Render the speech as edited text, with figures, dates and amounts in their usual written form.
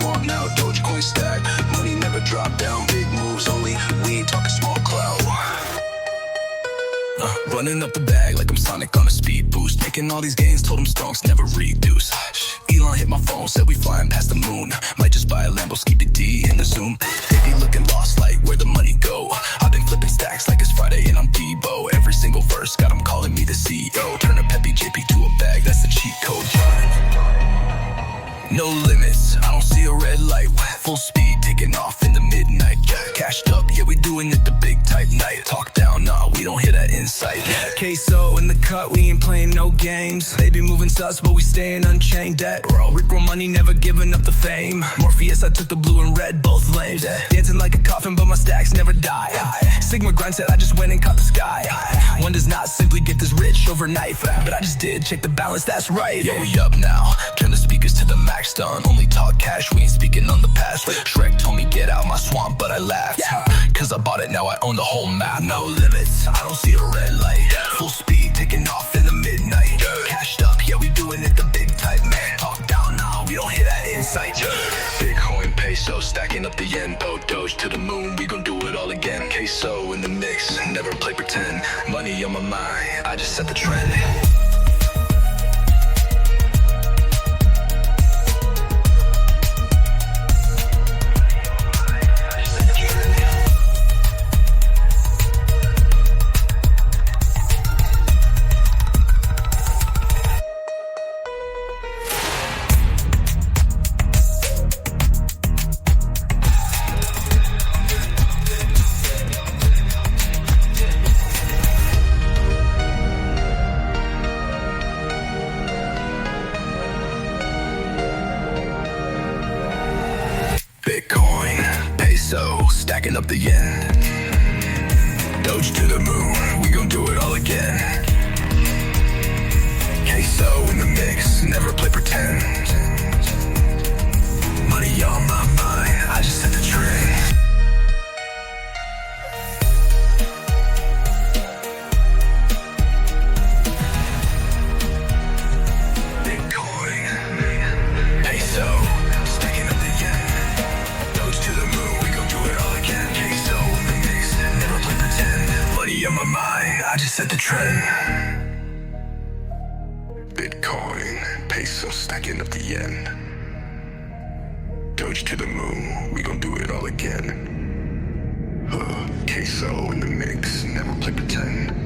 walk now, Dogecoin stack. Money never drop down, big moves only. We ain't talking small cloud. Running up the bag like I'm Sonic on a speed boost. Making all these gains, told him stonks never reduce. Elon hit my phone, said we flying past the moon. Might just buy a Lambo, ski the D in the Zoom. They be looking lost like where the money go. I've been flipping stacks like it's Friday and I'm Debo. Every single verse got him calling me the CEO. Turn a Peppy JP to a bag, that's the cheat code. No limits, I don't see a red light. Full speed, taking off in the midnight. Cashed up, yeah, we doing it the big type night. Talk down, nah, we don't hear that insight. Queso in the cut, we ain't playing no games. They be moving sus, but we staying unchained. That Rick roll money, never giving up the fame. Morpheus, I took the blue and red, both lanes. Dancing like a coffin, but my stacks never die. Sigma grind said I just went and caught the sky. One does not simply get this rich overnight, but I just did, check the balance, that's right. Yeah, we up now, turn the speakers to the max done. Only talk cash, we ain't speaking on the past. Shrek told me get out my swamp, but I laughed. Cause I bought it, now I own the whole map. No limits, I don't see a red light. Full speed, taking off in the midnight. Cashed up, yeah, we doing it the big type, man. Talk down now, we don't hear that insight. Bitcoin, peso, stacking up the yen. Doge to the moon, we gon' do it all again. Queso in the mix, never play pretend. Money on my mind, I just set the trend. Bitcoin, peso, stacking up the yen. Doge to the moon, we gon' do it all again. Queso in the mix, never play pretend. Money on my mind, I just set the trend. On my mind, I just set the trend. Bitcoin, peso, stacking up the yen. Doge to the moon, we gon' do it all again. Queso in the mix, never play pretend.